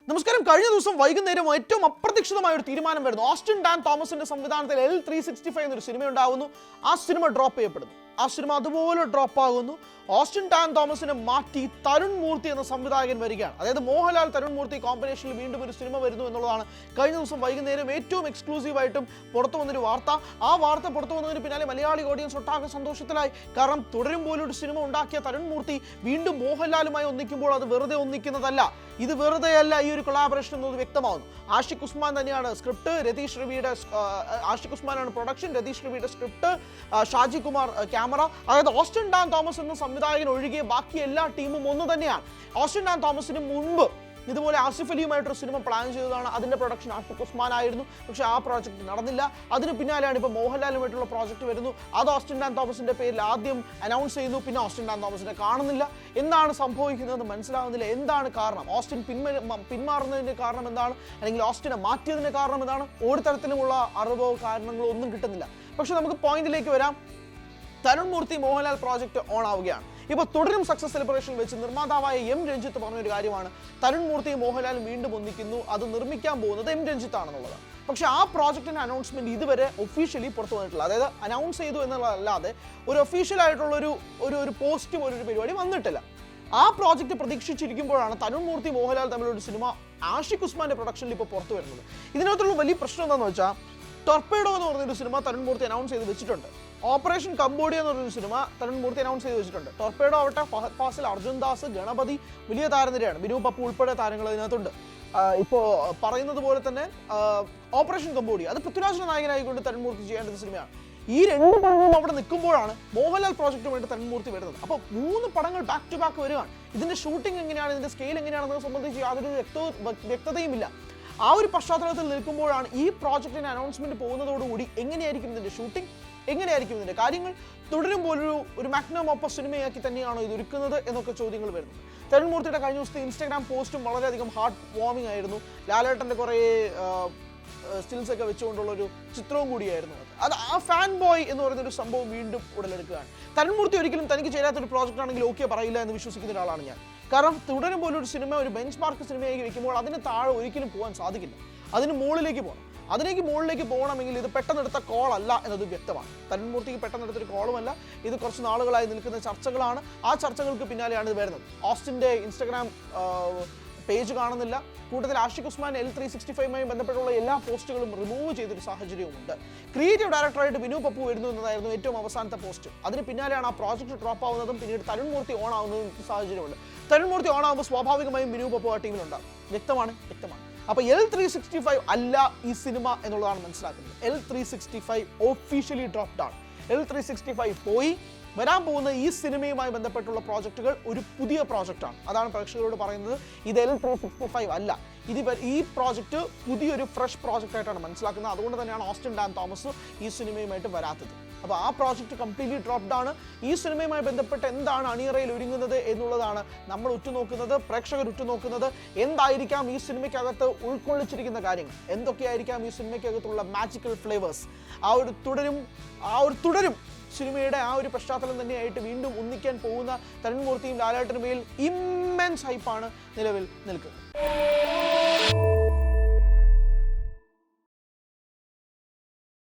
നമസ്കാരം. കഴിഞ്ഞ ദിവസം വൈകുന്നേരം ഏറ്റവും അപ്രതീക്ഷിതമായ ഒരു തീരുമാനം വരുന്നു. ഓസ്റ്റിൻ ഡാൻ തോമസിന്റെ സംവിധാനത്തിൽ L365 എന്നൊരു സിനിമ ഉണ്ടാകുന്നു. ആ സിനിമ ഡ്രോപ്പ് ചെയ്യപ്പെടുന്നു. ആ സിനിമ അതുപോലെ ഡ്രോപ്പ് ആകുന്നു. ഓസ്റ്റിൻ ഡാൻ തോമസിനെ മാറ്റി തരുൺ മൂർത്തി എന്ന സംവിധായകൻ വരികയാണ്. അതായത് മോഹൻലാൽ തരുൺ മൂർത്തി കോമ്പിനേഷനിൽ വീണ്ടും ഒരു സിനിമ വരുന്നു എന്നുള്ളതാണ് കഴിഞ്ഞ ദിവസം വൈകുന്നേരം ഏറ്റവും എക്സ്ക്ലൂസീവായിട്ടും പുറത്തു വന്നൊരു വാർത്ത. ആ വാർത്ത പുറത്തു വന്നതിന് പിന്നാലെ മലയാളി ഓഡിയൻസ് ഒട്ടാകെ സന്തോഷത്തിലായി. കാരണം തുടരും പോലൊരു സിനിമ ഉണ്ടാക്കിയ തരുൺ മൂർത്തി വീണ്ടും മോഹൻലാലുമായി ഒന്നിക്കുമ്പോൾ അത് വെറുതെ ഒന്നിക്കുന്നതല്ല, ഇത് വെറുതെയല്ല, ഈ ഒരു കൊളാബറേഷൻ എന്നത് വ്യക്തമാകുന്നു. ആഷിഖ് ഉസ്മാൻ തന്നെയാണ് സ്ക്രിപ്റ്റ്, രതീഷ് രവിയുടെ ആഷിഖ് ഉസ്മാനാണ് പ്രൊഡക്ഷൻ, രതീഷ് രവിയുടെ സ്ക്രിപ്റ്റ്, ഷാജി കുമാർ ക്യാമറ. അതായത് ഓസ്റ്റിൻ ഡാൻ തോമസ് എന്ന സംവിധായകൻ ഒഴികെ ബാക്കി എല്ലാ ടീമും ഒന്ന് തന്നെയാണ്. ഓസ്റ്റിൻ ഡാൻ തോമസിന് മുൻപ് ഇതുപോലെ ആസിഫ് അലിയുമായിട്ടൊരു സിനിമ പ്ലാൻ ചെയ്തതാണ്. അതിന്റെ പ്രൊഡക്ഷൻ ആഷിഖ് ഉസ്മാൻ ആയിരുന്നു. പക്ഷേ ആ പ്രോജക്റ്റ് നടന്നില്ല. അതിന് പിന്നാലെയാണ് ഇപ്പോൾ മോഹൻലാലുമായിട്ടുള്ള പ്രോജക്റ്റ് വരുന്നു. അത് ഓസ്റ്റിൻ ഡാൻ തോമസിന്റെ പേരിൽ ആദ്യം അനൗൺസ് ചെയ്യുന്നു, പിന്നെ ഓസ്റ്റിൻ ഡാൻ തോമസിനെ കാണുന്നില്ല. എന്താണ് സംഭവിക്കുന്നതെന്ന് മനസ്സിലാവുന്നില്ല. എന്താണ് കാരണം? ഓസ്റ്റിൻ പിന്മാറുന്നതിന്റെ കാരണം എന്താണ്? അല്ലെങ്കിൽ ഓസ്റ്റിനെ മാറ്റിയതിന്റെ കാരണം എന്താണ്? ഒരു തരത്തിലുമുള്ള അറിവോ കാരണങ്ങളോ ഒന്നും കിട്ടുന്നില്ല. പക്ഷെ നമുക്ക് പോയിന്റിലേക്ക് വരാം. തരുൺ മൂർത്തി മോഹൻലാൽ പ്രോജക്റ്റ് ഓൺ ആവുകയാണ്. ഇപ്പോൾ തുടരും സക്സസ് സെലിബ്രേഷൻ വെച്ച് നിർമ്മാതാവായ എം രഞ്ജിത്ത് പറഞ്ഞൊരു കാര്യമാണ്, തരുൺ മൂർത്തിയും മോഹൻലാലും വീണ്ടും ഒന്നിക്കുന്നു, അത് നിർമ്മിക്കാൻ പോകുന്നത് എം രഞ്ജിത്താണെന്നുള്ളത്. പക്ഷെ ആ പ്രോജക്റ്റിന്റെ അനൗൺസ്മെന്റ് ഇതുവരെ ഒഫീഷ്യലി പുറത്തു വന്നിട്ടില്ല. അതായത് അനൗൺസ് ചെയ്തു എന്നുള്ളതല്ലാതെ ഒരു ഒഫീഷ്യൽ ആയിട്ടുള്ള ഒരു പോസ്റ്റ് പോലൊരു പരിപാടി വന്നിട്ടില്ല. ആ പ്രോജക്റ്റ് പ്രതീക്ഷിച്ചിരിക്കുമ്പോഴാണ് തരുൺ മൂർത്തി മോഹൻലാൽ തമ്മിലൊരു സിനിമ ആഷിഖ് ഉസ്മാന്റെ പ്രൊഡക്ഷനിൽ ഇപ്പോൾ പുറത്തു വരുന്നത്. ഇതിനകത്തുള്ള വലിയ പ്രശ്നം എന്താണെന്ന് വെച്ചാൽ, ടൊർപേഡോ എന്ന് പറഞ്ഞൊരു സിനിമ തരുൺ മൂർത്തി അനൗൺസ് ചെയ്ത് വെച്ചിട്ടുണ്ട്. ഓപ്പറേഷൻ കംബോഡിയ എന്ന് പറഞ്ഞൊരു സിനിമ തരുൺ മൂർത്തി അനൗൺസ് ചെയ്ത് വെച്ചിട്ടുണ്ട്. ടൊർപേഡോ ആവട്ടെ, ഫഹദ് ഫാസിൽ, അർജുൻ ദാസ്, ഗണപതി, വലിയ താരനിരയാണ്. ബിനു പപ്പു ഉൾപ്പെടെ താരങ്ങൾ ഇതിനകത്തുണ്ട്. ഇപ്പോൾ പറയുന്നത് പോലെ തന്നെ ഓപ്പറേഷൻ കംബോഡിയ അത് പൃഥ്വിരാജിന്റെ നായകനായിക്കൊണ്ട് തരുൺ മൂർത്തി ചെയ്യേണ്ട സിനിമയാണ്. ഈ രണ്ട് പടങ്ങളും അവിടെ നിൽക്കുമ്പോഴാണ് മോഹൻലാൽ പ്രോജക്റ്റുമായിട്ട് തരുൺ മൂർത്തി വരുന്നത്. അപ്പോൾ 3 പടങ്ങൾ ബാക്ക് ടു ബാക്ക് വരികയാണ്. ഇതിന്റെ ഷൂട്ടിംഗ് എങ്ങനെയാണ്, ഇതിന്റെ സ്കെയിൽ എങ്ങനെയാണെന്നത് സംബന്ധിച്ച് യാതൊരു വ്യക്തതയുമില്ല. ആ ഒരു പശ്ചാത്തലത്തിൽ നിൽക്കുമ്പോഴാണ് ഈ പ്രോജക്റ്റിന്റെ അനൗൺസ്മെന്റ് പോകുന്നതോടുകൂടി എങ്ങനെയായിരിക്കും ഇതിന്റെ ഷൂട്ടിംഗ്, എങ്ങനെയായിരിക്കും ഇതിന്റെ കാര്യങ്ങൾ, തുടരും പോലൊരു മാഗ്നം ഓപ്പസ് സിനിമയാക്കി തന്നെയാണോ ഇത് ഒരുക്കുന്നത് എന്നൊക്കെ ചോദ്യങ്ങൾ വരുന്നത്. തരുൺ മൂർത്തിയുടെ കഴിഞ്ഞ ദിവസത്തെ ഇൻസ്റ്റാഗ്രാം പോസ്റ്റും വളരെയധികം ഹാർട്ട് വാർമിംഗ് ആയിരുന്നു. ലാലേട്ടന്റെ കുറേ സ്റ്റിൽസ് ഒക്കെ വെച്ചുകൊണ്ടുള്ളൊരു ചിത്രവും കൂടിയായിരുന്നു അത്. ആ ഫാൻ ബോയ് എന്ന് പറയുന്നൊരു സംഭവം വീണ്ടും ഉടലെടുക്കുകയാണ്. തരുൺ മൂർത്തി ഒരിക്കലും തനിക്ക് ചേരാത്തൊരു പ്രോജക്റ്റ് ആണെങ്കിൽ ഓക്കെ പറയില്ല എന്ന് വിശ്വസിക്കുന്ന ഒരാളാണ് ഞാൻ. കാരണം തുടരും പോലൊരു സിനിമ ഒരു ബെഞ്ച് മാർക്ക് സിനിമയായി വെക്കുമ്പോൾ അതിന് താഴെ ഒരിക്കലും പോകാൻ സാധിക്കില്ല. അതിന് മുകളിലേക്ക് പോകണം. അതിലേക്ക് മുകളിലേക്ക് പോകണമെങ്കിൽ ഇത് പെട്ടെന്നെടുത്ത കോൾ അല്ല എന്നത് വ്യക്തമാണ്. തരുൺ മൂർത്തിക്ക് പെട്ടെന്നെടുത്തൊരു കോളുമല്ല, ഇത് കുറച്ച് നാളുകളായി നിൽക്കുന്ന ചർച്ചകളാണ്. ആ ചർച്ചകൾക്ക് പിന്നാലെയാണ് ഇത് വരുന്നത്. ഓസ്റ്റിൻ്റെ ഇൻസ്റ്റാഗ്രാം പേജ് കാണുന്നില്ല. കൂട്ടത്തിൽ ആഷിഖ് ഉസ്മാൻ L365മായി ബന്ധപ്പെട്ടുള്ള എല്ലാ പോസ്റ്റുകളും റിമൂവ് ചെയ്തൊരു സാഹചര്യവുമുണ്ട്. ക്രിയേറ്റീവ് ഡയറക്ടറായിട്ട് ബിനു പപ്പു വരുന്നു എന്നതായിരുന്നു ഏറ്റവും അവസാനത്തെ പോസ്റ്റ്. അതിന് പിന്നാലെയാണ് ആ പ്രോജക്റ്റ് ഡ്രോപ്പ് ആവുന്നതും പിന്നീട് തരുൺ മൂർത്തി ഓൺ ആവുന്നതും സാഹചര്യമുണ്ട്. തരുൺ മൂർത്തി ഓൺ ആകുമ്പോൾ സ്വാഭാവികമായും ബിനു പപ്പു ആ ടീമിലുണ്ടാകും. വ്യക്തമാണ്. അപ്പോൾ L365 അല്ല ഈ സിനിമ എന്നുള്ളതാണ് മനസ്സിലാക്കുന്നത്. L365 ഒഫീഷ്യലി ഡ്രോപ്ഡ് ആണ്. L365 പോയി. വരാൻ പോകുന്ന ഈ സിനിമയുമായി ബന്ധപ്പെട്ടുള്ള പ്രോജക്റ്റുകൾ ഒരു പുതിയ പ്രോജക്റ്റാണ്. അതാണ് പ്രേക്ഷകരോട് പറയുന്നത്. ഇത് L365 അല്ല. ഈ പ്രോജക്റ്റ് പുതിയൊരു ഫ്രഷ് പ്രോജക്റ്റായിട്ടാണ് മനസ്സിലാക്കുന്നത്. അതുകൊണ്ട് തന്നെയാണ് ഓസ്റ്റിൻ ഡാൻ തോമസ് ഈ സിനിമയുമായിട്ട് വരാത്തത്. അപ്പോൾ ആ പ്രോജക്റ്റ് കംപ്ലീറ്റ്ലി ഡ്രോപ്ഡ് ആണ്. ഈ സിനിമയുമായി ബന്ധപ്പെട്ട് എന്താണ് അണിയറയിൽ ഒരുങ്ങുന്നത് എന്നുള്ളതാണ് നമ്മൾ ഉറ്റുനോക്കുന്നത്, പ്രേക്ഷകർ ഉറ്റുനോക്കുന്നത്. എന്തായിരിക്കാം ഈ സിനിമയ്ക്കകത്ത് ഉൾക്കൊള്ളിച്ചിരിക്കുന്ന കാര്യങ്ങൾ, എന്തൊക്കെയായിരിക്കാം ഈ സിനിമയ്ക്കകത്തുള്ള മാജിക്കൽ ഫ്ലേവേഴ്സ്. ആ ഒരു തുടരും സിനിമയുടെ ആ ഒരു പശ്ചാത്തലം തന്നെയായിട്ട് വീണ്ടും ഒന്നിക്കാൻ പോകുന്ന തരുൺ മൂർത്തിയും ലാലേട്ടനും മേൽ ഇമ്മെൻസ് ഹൈപ്പാണ് നിലവിൽ നിൽക്കുന്നത്.